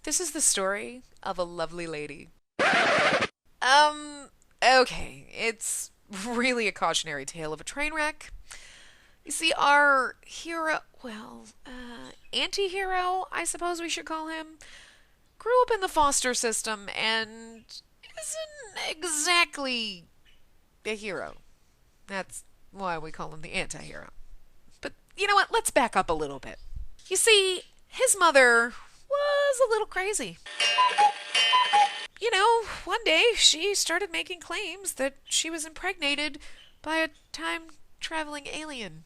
This is the story of a lovely lady. Um, okay, it's really a cautionary tale of a train wreck. You see, our hero, anti hero, I suppose we should call him, grew up in the foster system and isn't exactly a hero. That's why we call him the anti hero. But you know what? Let's back up a little bit. You see, his mother was a little crazy. One day she started making claims that she was impregnated by a time traveling alien.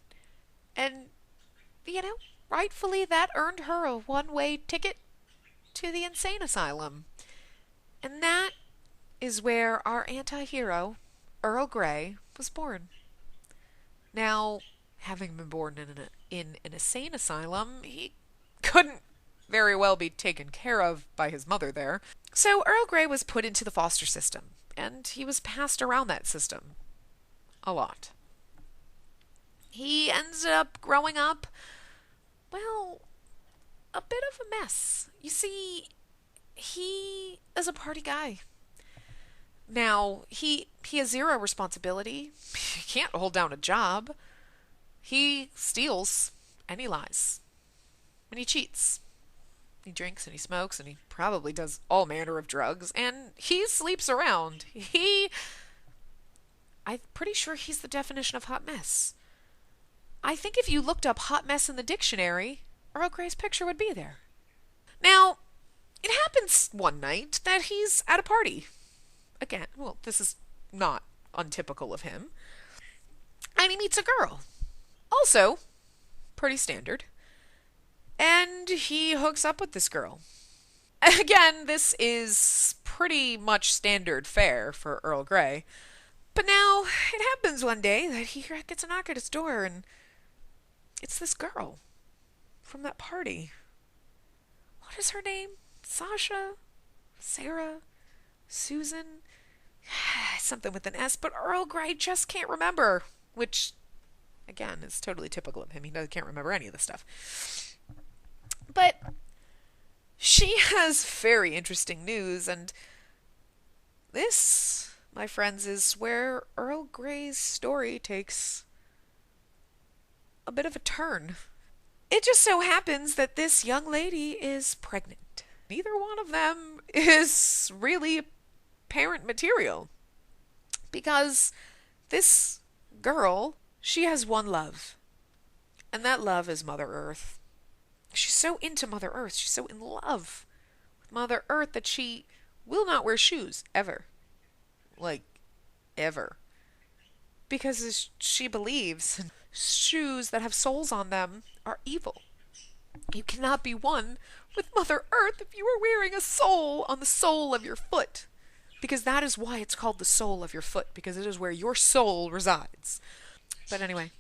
And, you know, rightfully that earned her a one way ticket to the insane asylum. And that is where our anti hero, Earl Grey, was born. Now, having been born in an insane asylum, he couldn't very well be taken care of by his mother there. So Earl Grey was put into the foster system, and he was passed around that system a lot. He ends up growing up, well, a bit of a mess. You see, he is a party guy. Now, he has zero responsibility. He can't hold down a job. He steals and he lies. And he cheats. He drinks and he smokes and he probably does all manner of drugs and he sleeps around. I'm pretty sure he's the definition of hot mess. I think if you looked up hot mess in the dictionary, Earl Grey's picture would be there. Now, it happens one night that he's at a party. Again, well, this is not untypical of him. And he meets a girl. Also, pretty standard. And he hooks up with this girl. Again, this is pretty much standard fare for Earl Grey. But now, it happens one day that he gets a knock at his door, and it's this girl from that party. What is her name? Sasha? Sarah? Susan? Something with an S, but Earl Grey just can't remember. Which, again, is totally typical of him. He can't remember any of this stuff. But she has very interesting news, and this, my friends, is where Earl Grey's story takes a bit of a turn. It just so happens that this young lady is pregnant. Neither one of them is really parent material. Because this girl, she has one love. And that love is Mother Earth. She's so into Mother Earth. She's so in love with Mother Earth that she will not wear shoes, ever. Like, ever. Because she believes shoes that have soles on them are evil. You cannot be one with Mother Earth if you are wearing a sole on the sole of your foot. Because that is why it's called the sole of your foot, because it is where your soul resides. But anyway,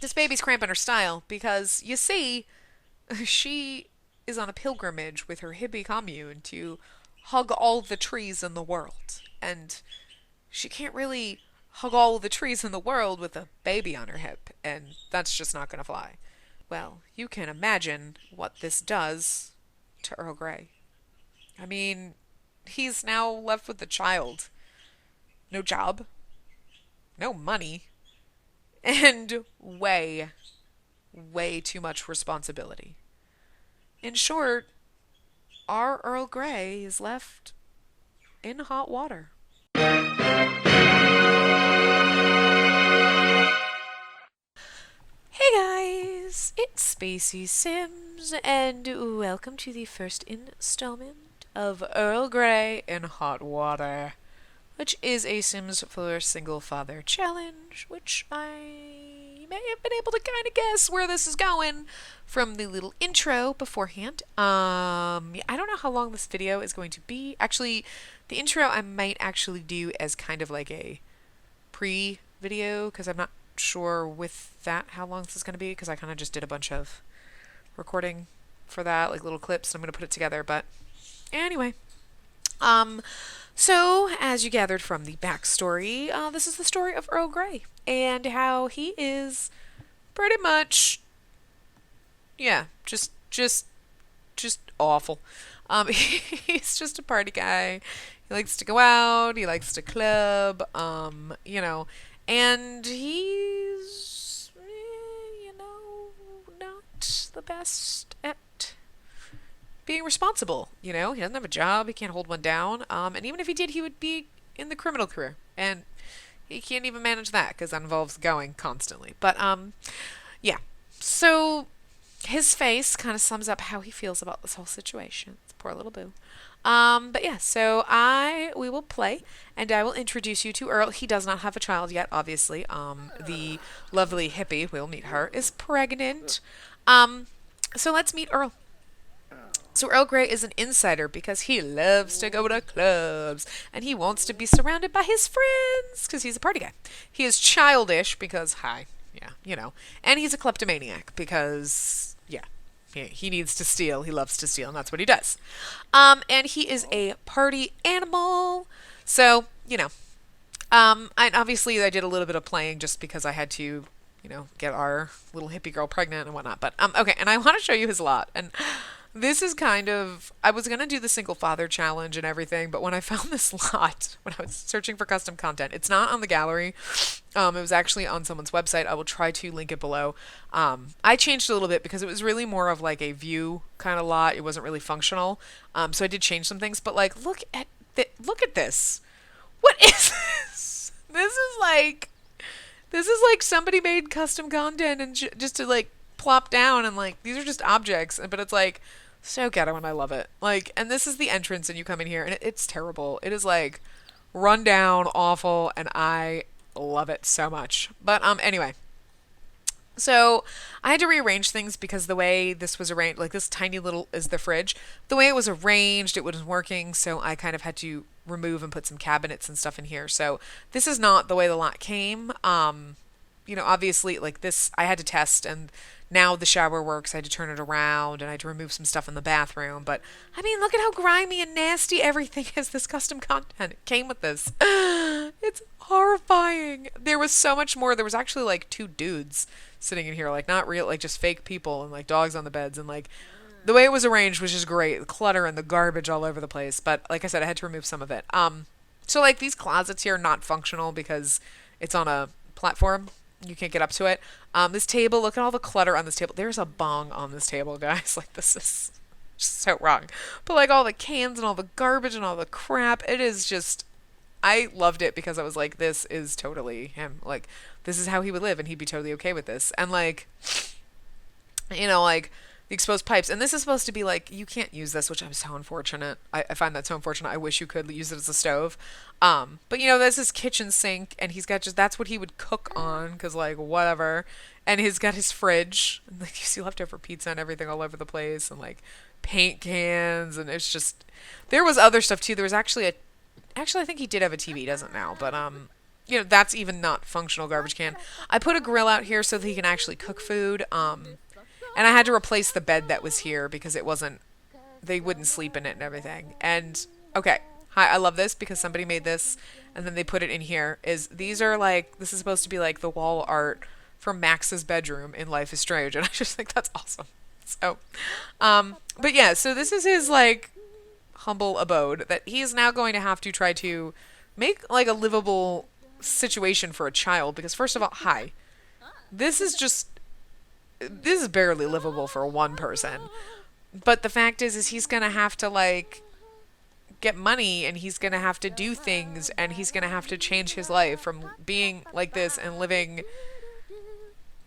this baby's cramping her style because, you see, she is on a pilgrimage with her hippie commune to hug all the trees in the world. And she can't really hug all the trees in the world with a baby on her hip, and that's just not going to fly. Well, you can imagine what this does to Earl Grey. I mean, he's now left with a child. No job. No money. And way, way too much responsibility. In short, our Earl Grey is left in hot water. Hey guys, it's Spacey Sims, and welcome to the first installment of Earl Grey in Hot Water, which is a Sims 4 single father challenge, which I may have been able to kind of guess where this is going from the little intro beforehand. I don't know how long this video is going to be. Actually, the intro I might actually do as kind of like a pre-video, because I'm not sure with that how long this is going to be, because I kind of just did a bunch of recording for that, like little clips, and I'm going to put it together. But anyway, so as you gathered from the backstory, this is the story of Earl Grey and how he is pretty much, yeah, just awful. He's just a party guy. He likes to go out. He likes to club. And he's, not the best at being responsible. He doesn't have a job. He can't hold one down. And even if he did, he would be in the criminal career, and he can't even manage that because that involves going constantly. But yeah. So his face kind of sums up how he feels about this whole situation. Poor little boo. But yeah, so we will play, and I will introduce you to Earl. He does not have a child yet, obviously. The lovely hippie, we'll meet her, is pregnant. So let's meet Earl. So Earl Grey is an insider because he loves to go to clubs and he wants to be surrounded by his friends because he's a party guy. He is childish because, hi, yeah, and he's a kleptomaniac because, yeah, he needs to steal. He loves to steal, and that's what he does. And he is a party animal. So, obviously I did a little bit of playing just because I had to, get our little hippie girl pregnant and whatnot. But, okay, and I want to show you his lot. And this is I was going to do the single father challenge and everything, but when I found this lot, when I was searching for custom content, it's not on the gallery. It was actually on someone's website. I will try to link it below. I changed it a little bit because it was really more of like a view kind of lot. It wasn't really functional. So I did change some things, but like, look at this. What is this? This is like somebody made custom content and just to like plop down and like, these are just objects, but it's like so ghetto and I love it. Like, and this is the entrance and you come in here and it's terrible. It is like run down, awful, and I love it so much. But anyway, so I had to rearrange things because the way this was arranged, like this tiny little is the fridge, the way it was arranged, it wasn't working. So I kind of had to remove and put some cabinets and stuff in here. So this is not the way the lot came. Obviously like this, I had to test, and now the shower works. I had to turn it around and I had to remove some stuff in the bathroom. But I mean, look at how grimy and nasty everything is. This custom content came with this. It's horrifying. There was so much more. There was actually like two dudes sitting in here, like not real, like just fake people, and like dogs on the beds, and like the way it was arranged was just great. The clutter and the garbage all over the place. But like I said, I had to remove some of it. So like these closets here are not functional because it's on a platform. You can't get up to it. This table, look at all the clutter on this table. There's a bong on this table, guys. Like, this is just so wrong. But, like, all the cans and all the garbage and all the crap, it is just... I loved it because I was like, this is totally him. Like, this is how he would live, and he'd be totally okay with this. And, like, like... the exposed pipes. And this is supposed to be like, you can't use this, which I'm so unfortunate. I find that so unfortunate. I wish you could use it as a stove. But this is kitchen sink, and he's got that's what he would cook on, because like, whatever. And he's got his fridge, and like, you see leftover pizza and everything all over the place, and like, paint cans, and it's just, there was other stuff too. There was actually I think he did have a TV, he doesn't now, but that's even not functional garbage can. I put a grill out here so that he can actually cook food. And I had to replace the bed that was here because they wouldn't sleep in it and everything. And, okay, hi, I love this because somebody made this and then they put it in here. This is supposed to be like the wall art from Max's bedroom in Life is Strange. And I just think that's awesome. So, but yeah, so this is his like humble abode that he is now going to have to try to make like a livable situation for a child. Because first of all, hi, this is barely livable for one person. But the fact is he's going to have to like get money, and he's going to have to do things, and he's going to have to change his life from being like this and living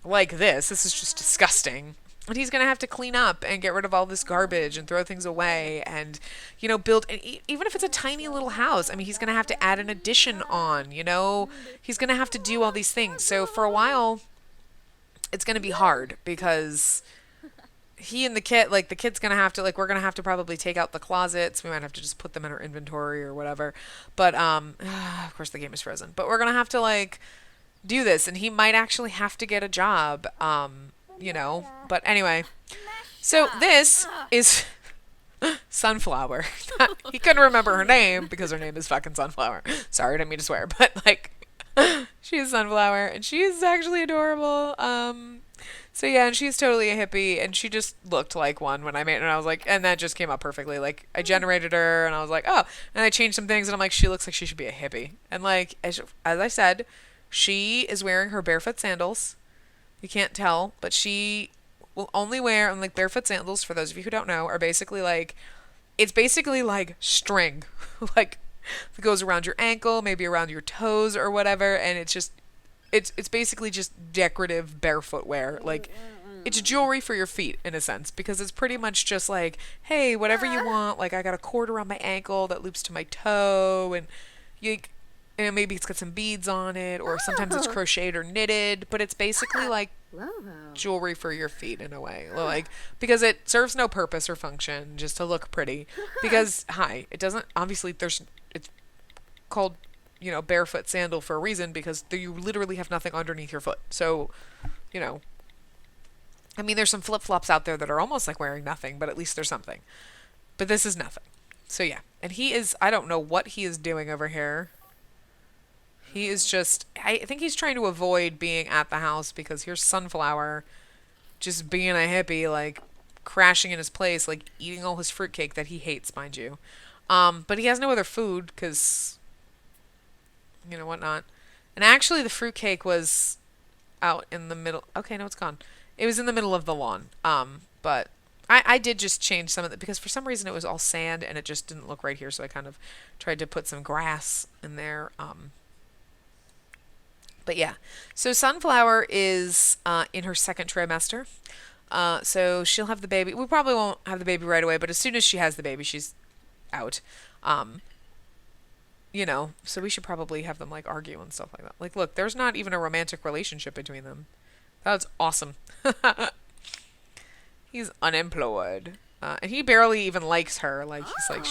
like this. This is just disgusting. And he's going to have to clean up and get rid of all this garbage and throw things away and, build, and even if it's a tiny little house, I mean, he's going to have to add an addition on, he's going to have to do all these things. So for a while, it's going to be hard because he and the kid's going to have to, we're going to have to probably take out the closets. We might have to just put them in our inventory or whatever. But, of course the game is frozen, but we're going to have to do this, and he might actually have to get a job, but anyway, so this is Sunflower. He couldn't remember her name because her name is fucking Sunflower. Sorry, I didn't mean to swear, but she is Sunflower, and she is actually adorable. So yeah, and she's totally a hippie, and she just looked like one when I made her. And I was like, and that just came out perfectly. Like I generated her, and I was like, oh, and I changed some things, and I'm like, she looks like she should be a hippie. And like as I said, she is wearing her barefoot sandals. You can't tell, but she will only wear, and like barefoot sandals, for those of you who don't know, are basically like, it's basically like string, like it goes around your ankle, maybe around your toes or whatever, and it's just it's basically just decorative barefoot wear. Like it's jewelry for your feet in a sense because it's pretty much just like, hey, whatever you want. Like I got a cord around my ankle that loops to my toe, and you and maybe it's got some beads on it, or sometimes it's crocheted or knitted, but it's basically like jewelry for your feet in a way. Like because it serves no purpose or function, just to look pretty. Because hi, it doesn't obviously there's it's called barefoot sandal for a reason because you literally have nothing underneath your foot. So, you know, I mean, there's some flip flops out there that are almost like wearing nothing, but at least there's something. But this is nothing. So yeah, and he is. I don't know what he is doing over here. He is just. I think he's trying to avoid being at the house because here's Sunflower, just being a hippie, like crashing in his place, like eating all his fruitcake that he hates, mind you. But he has no other food because whatnot. And actually, the fruitcake was out in the middle. Okay, no, it's gone. It was in the middle of the lawn. But I did just change some of it because for some reason it was all sand and it just didn't look right here. So I kind of tried to put some grass in there. But yeah, so Sunflower is in her second trimester. So she'll have the baby. We probably won't have the baby right away, but as soon as she has the baby, she's out. Um, so we should probably have them like argue and stuff like that. Like, look, there's not even a romantic relationship between them. That's awesome. He's unemployed. And he barely even likes her. Like, he's like,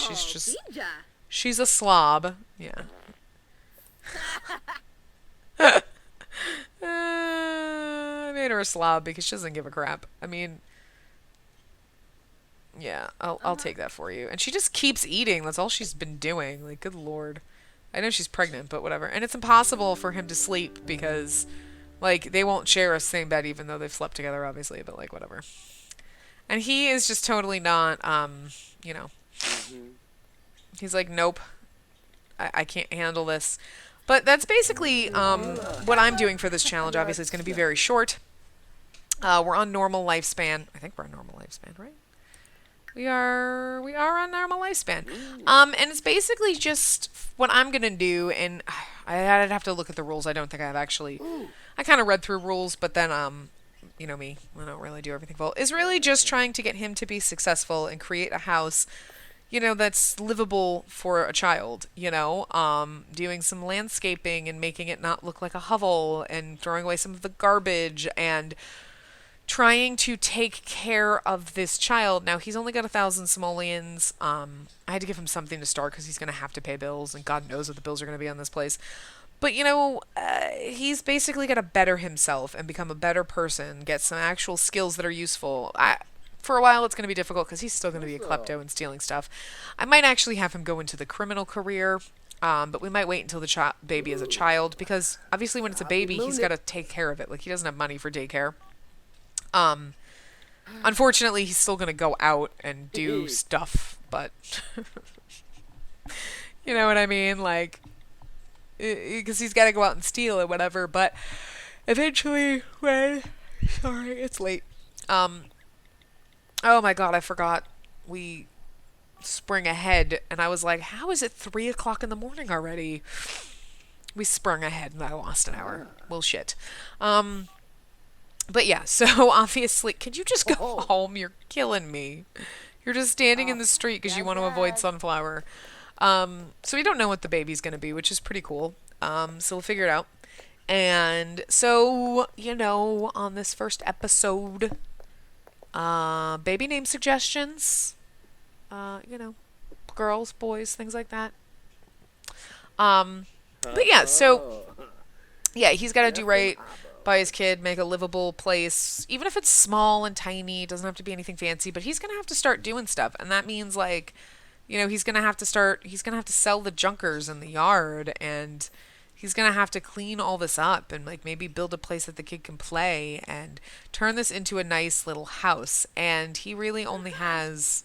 she's a slob. Yeah. I made her a slob because she doesn't give a crap. I mean, yeah, I'll take that for you. And she just keeps eating. That's all she's been doing. Like, good lord. I know she's pregnant, but whatever. And it's impossible for him to sleep because, like, they won't share a same bed even though they've slept together, obviously. But like, whatever. And he is just totally not, you know. He's like, nope, I can't handle this. But that's basically what I'm doing for this challenge. Obviously, it's going to be very short. We're on normal lifespan. I think we're on normal lifespan, right? We are on normal lifespan. And it's basically just what I'm going to do. And I'd have to look at the rules. I don't think I've actually... I kind of read through rules, but then, you know me, I don't really do everything full. Is really just trying to get him to be successful and create a house, you know, that's livable for a child, you know, doing some landscaping and making it not look like a hovel and throwing away some of the garbage and trying to take care of this child. Now, he's only got 1,000 simoleons. I had to give him something to start because he's going to have to pay bills, and God knows what the bills are going to be on this place. But, you know, he's basically got to better himself and become a better person, get some actual skills that are useful. For a while, it's going to be difficult because he's still going to be a klepto and stealing stuff. I might actually have him go into the criminal career, but we might wait until the baby is a child because, obviously, when it's a baby, he's got to take care of it. Like, he doesn't have money for daycare. Unfortunately, he's still going to go out and do stuff, but you know what I mean? Like, because he's got to go out and steal or whatever, but eventually, sorry, it's late. Oh my God, I forgot we sprung ahead, and I was like, how is it 3 o'clock in the morning already? We sprung ahead, and I lost an hour. Well, shit. But yeah, so obviously, could you just go home? You're killing me. You're just standing in the street because you want to avoid Sunflower. So we don't know what the baby's going to be, which is pretty cool. So we'll figure it out. And so, you know, on this first episode, baby name suggestions, you know, girls, boys, things like that. But yeah, so, yeah, he's got to do right by his kid, make a livable place, even if it's small and tiny. It doesn't have to be anything fancy, but he's gonna have to start doing stuff, and that means, like, you know, he's gonna have to sell the junkers in the yard, and he's gonna have to clean all this up and like maybe build a place that the kid can play and turn this into a nice little house. And he really only has,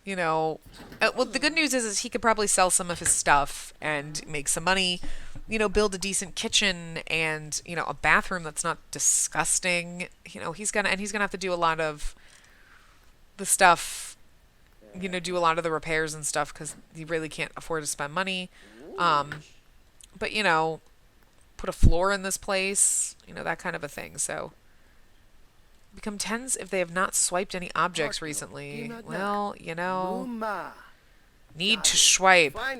you know, well, the good news is he could probably sell some of his stuff and make some money, you know, build a decent kitchen and, you know, a bathroom that's not disgusting. You know, he's gonna have to do a lot of the stuff, you know, do a lot of the repairs and stuff because he really can't afford to spend money. But, you know, put a floor in this place, you know, that kind of a thing. So, become tens if they have not swiped any objects recently. Well, you know, need to swipe. I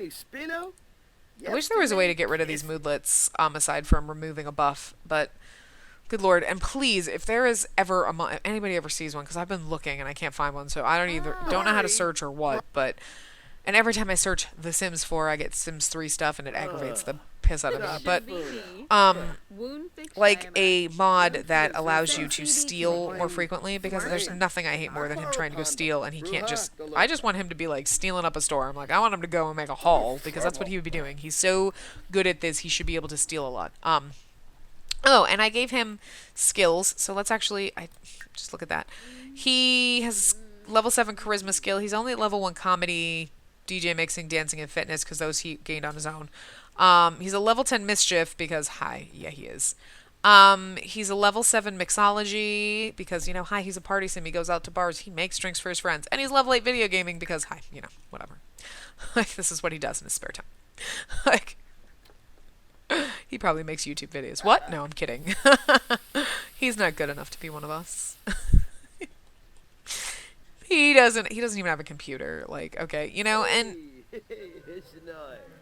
wish there was a way to get rid of these moodlets, aside from removing a buff, but good lord. And please, if there is ever if anybody ever sees one, because I've been looking and I can't find one, so I don't know how to search or what, but, and every time I search The Sims 4, I get Sims 3 stuff and it aggravates the piss out of me. But, like a mod that allows you to steal more frequently, because there's nothing I hate more than him trying to go steal and he can't I just want him to be like stealing up a store. I'm like, I want him to go and make a haul because that's what he would be doing. He's so good at this, he should be able to steal a lot. Oh, and I gave him skills, so let's actually, just look at that. He has level 7 charisma skill. He's only at level 1 comedy, DJ mixing, dancing, and fitness, because those he gained on his own. He's a level 10 mischief, because, yeah, he is. He's a level 7 mixology, because, you know, he's a party sim, he goes out to bars, he makes drinks for his friends. And he's level 8 video gaming, because, you know, whatever. Like, this is what he does in his spare time. Like, he probably makes YouTube videos. What? No, I'm kidding. He's not good enough to be one of us. He doesn't even have a computer. Like, okay, you know, and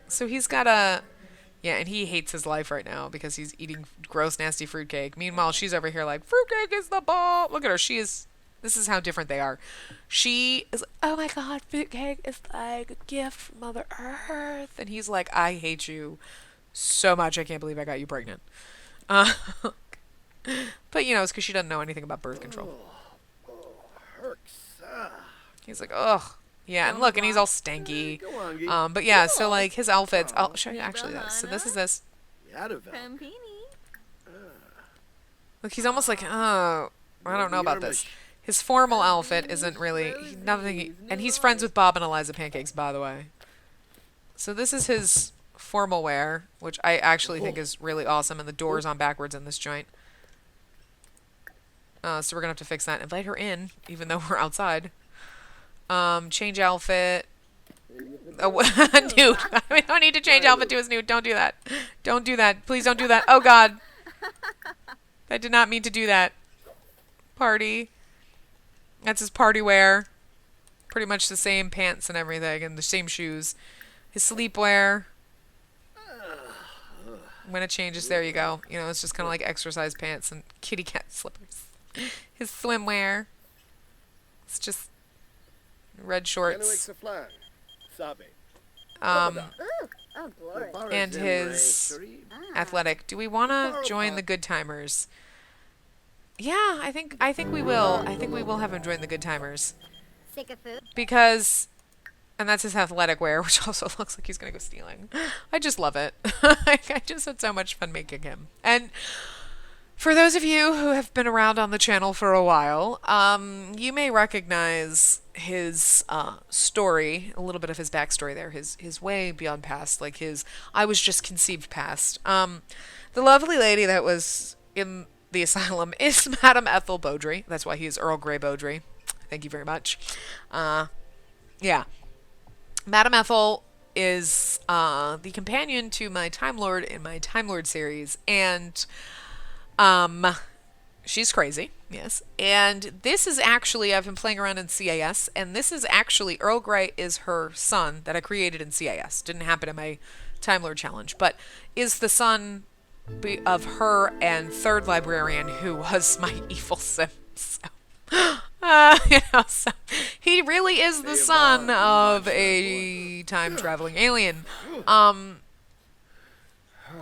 so he's got yeah, and he hates his life right now because he's eating gross, nasty fruitcake. Meanwhile, she's over here like, fruitcake is the bomb. Look at her. This is how different they are. She is, oh my god, fruitcake is like a gift from Mother Earth. And he's like, I hate you so much, I can't believe I got you pregnant. But, you know, it's because she doesn't know anything about birth control. He's like, ugh. Yeah, and look, and he's all stanky. But yeah, so, like, his outfits, I'll show you actually this. So this is this. Look, he's almost like, oh, I don't know about this. His formal outfit isn't really, and he's friends with Bob and Eliza Pancakes, by the way. So this is his formal wear, which I actually think is really awesome, and the door's on backwards in this joint. So we're gonna have to fix that. Invite her in, even though we're outside. Change outfit. Oh, nude. We don't need to change outfit to his nude. Don't do that. Don't do that. Please don't do that. Oh god. I did not mean to do that. Party. That's his party wear. Pretty much the same pants and everything, and the same shoes. His sleepwear. When it changes, there you go. You know, it's just kind of like exercise pants and kitty cat slippers. His swimwear. It's just red shorts. And his athletic. Do we want to join the Good Timers? Yeah, I think we will. I think we will have him join the Good Timers. Because, and that's his athletic wear, which also looks like he's going to go stealing. I just love it. I just had so much fun making him. And for those of you who have been around on the channel for a while, you may recognize his story, a little bit of his backstory there, his way beyond past, like his I was just conceived past. The lovely lady that was in the asylum is Madame Ethel Beaudry. That's why he is Earl Grey Beaudry. Thank you very much. Yeah. Madame Ethel is the companion to my Time Lord in my Time Lord series, and she's crazy, yes. And this is actually, I've been playing around in CAS, and this is actually, Earl Grey is her son that I created in CAS. Didn't happen in my Time Lord challenge, but is the son of her and third librarian, who was my evil sim. So, you know, so he really is the son of a time-traveling alien.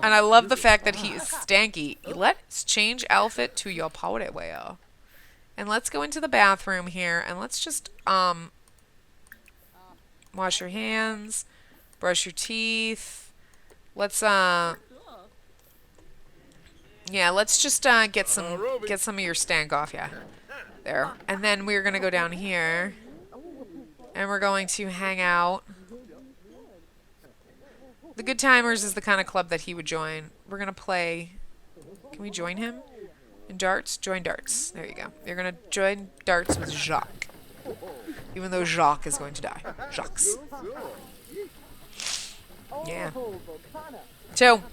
And I love the fact that he is stanky. Let's change outfit to your powder wear. And let's go into the bathroom here, and let's just wash your hands, brush your teeth. Let's Yeah, let's just get some of your stank off, yeah. There. And then we're gonna go down here. And we're going to hang out. The Good Timers is the kind of club that he would join. We're gonna play. Can we join him? In darts? Join darts. There you go. You're gonna join darts with Jacques. Even though Jacques is going to die. Jacques. Yeah. So,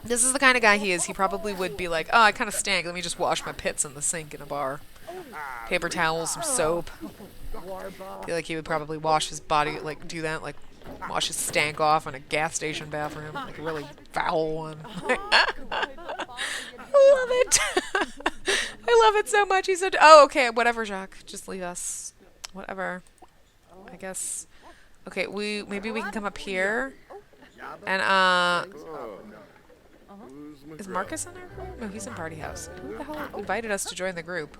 this is the kind of guy he is. He probably would be like, oh, I kind of stank. Let me just wash my pits in the sink in a bar. Paper towels, some soap. I feel like he would probably wash his body, like, do that, like, wash his stank off in a gas station bathroom. Like, a really foul one. I love it. I love it so much. He said, oh, okay, whatever, Jacques. Just leave us. Whatever. I guess. Okay, maybe we can come up here. And, is Marcus in our group? No, he's in Party House. Who the hell invited us to join the group?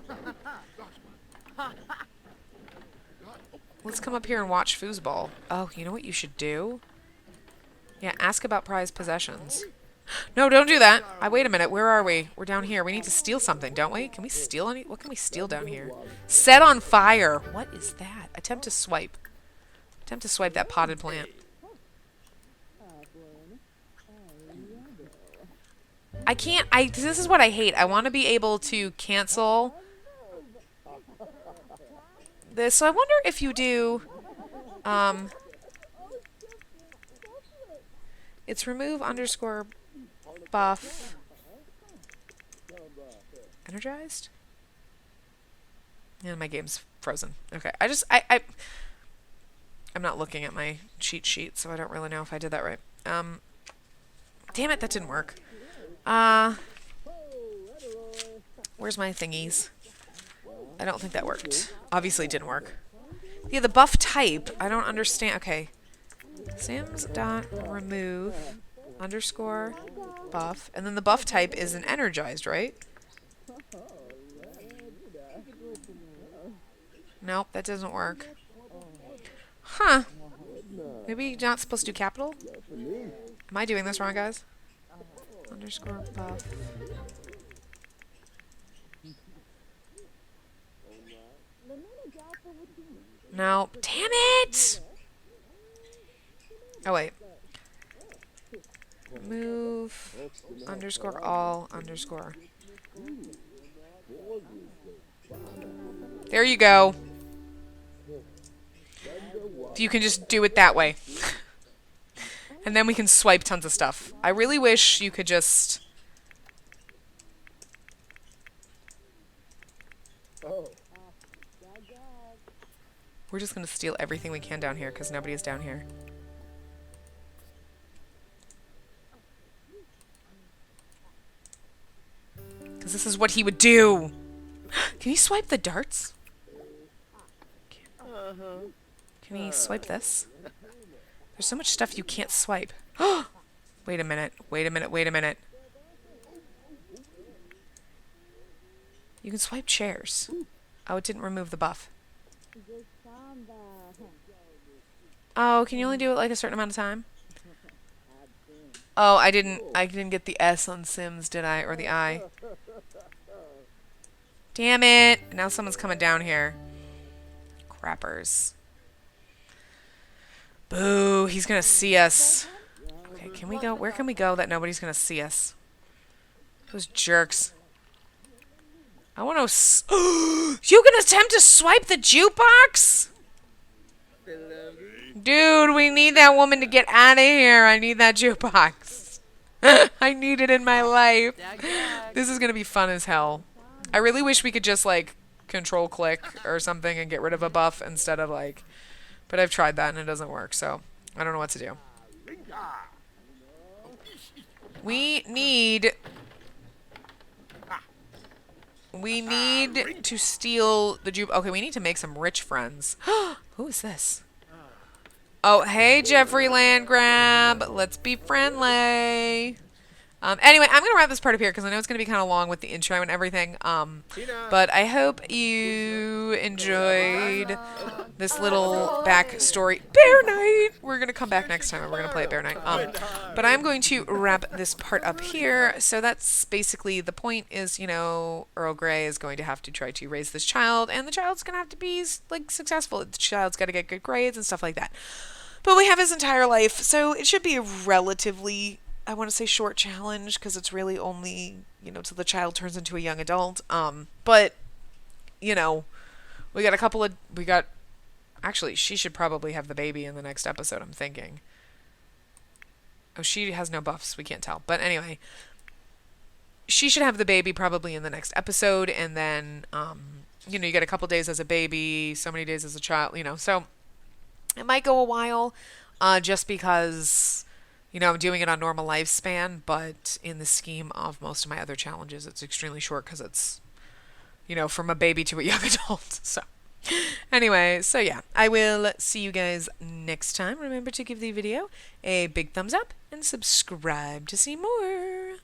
Let's come up here and watch foosball. Oh, you know what you should do? Yeah, ask about prized possessions. No, don't do that. Wait a minute. Where are we? We're down here. We need to steal something, don't we? Can we steal any? What can we steal down here? Set on fire. What is that? Attempt to swipe. Attempt to swipe that potted plant. I can't. This is what I hate. I want to be able to cancel this. So I wonder if you do. It's remove underscore buff. Energized? Yeah, my game's frozen. Okay, I'm not looking at my cheat sheet, so I don't really know if I did that right. Damn it, that didn't work. Where's my thingies? I don't think that worked. Obviously it didn't work. Yeah, the buff type, I don't understand. Okay. Sims.remove underscore buff. And then the buff type is an energized, right? Nope, that doesn't work. Huh. Maybe you're not supposed to do capital? Am I doing this wrong, guys? Underscore buff. No. Damn it! Oh, wait. Move underscore all underscore. There you go. If you can just do it that way. And then we can swipe tons of stuff. I really wish you could just... We're just going to steal everything we can down here because nobody is down here. Because this is what he would do. Can you swipe the darts? Can he swipe this? There's so much stuff you can't swipe. Wait a minute. Wait a minute. Wait a minute. You can swipe chairs. Oh, it didn't remove the buff. Oh, can you only do it like a certain amount of time? Oh, I didn't get the S on Sims, did I? Or the I. Damn it. Now someone's coming down here. Crappers. Boo, he's gonna see us. Okay, can we go? Where can we go that nobody's gonna see us? Those jerks. I want to... You can attempt to swipe the jukebox? Dude, we need that woman to get out of here. I need that jukebox. I need it in my life. This is gonna be fun as hell. I really wish we could just, like, control click or something and get rid of a buff instead of, like... But I've tried that and it doesn't work, so I don't know what to do. We need to steal the juke. Okay, we need to make some rich friends. Who is this? Oh, hey, Jeffrey Landgrab. Let's be friendly. Anyway, I'm going to wrap this part up here because I know it's going to be kind of long with the intro and everything. But I hope you enjoyed this little backstory. Bear Night! We're going to come back next time and we're going to play Bear Night. But I'm going to wrap this part up here. So that's basically the point is, Earl Grey is going to have to try to raise this child, and the child's going to have to be, like, successful. The child's got to get good grades and stuff like that. But we have his entire life, so it should be a relatively, I want to say, short challenge because it's really only, till the child turns into a young adult. But, we got, actually, she should probably have the baby in the next episode, I'm thinking. Oh, she has no buffs, we can't tell. But anyway, she should have the baby probably in the next episode, and then, you get a couple days as a baby, so many days as a child, so it might go a while, just because, I'm doing it on normal lifespan, but in the scheme of most of my other challenges, it's extremely short because it's, from a baby to a young adult. So, anyway, so yeah, I will see you guys next time. Remember to give the video a big thumbs up and subscribe to see more.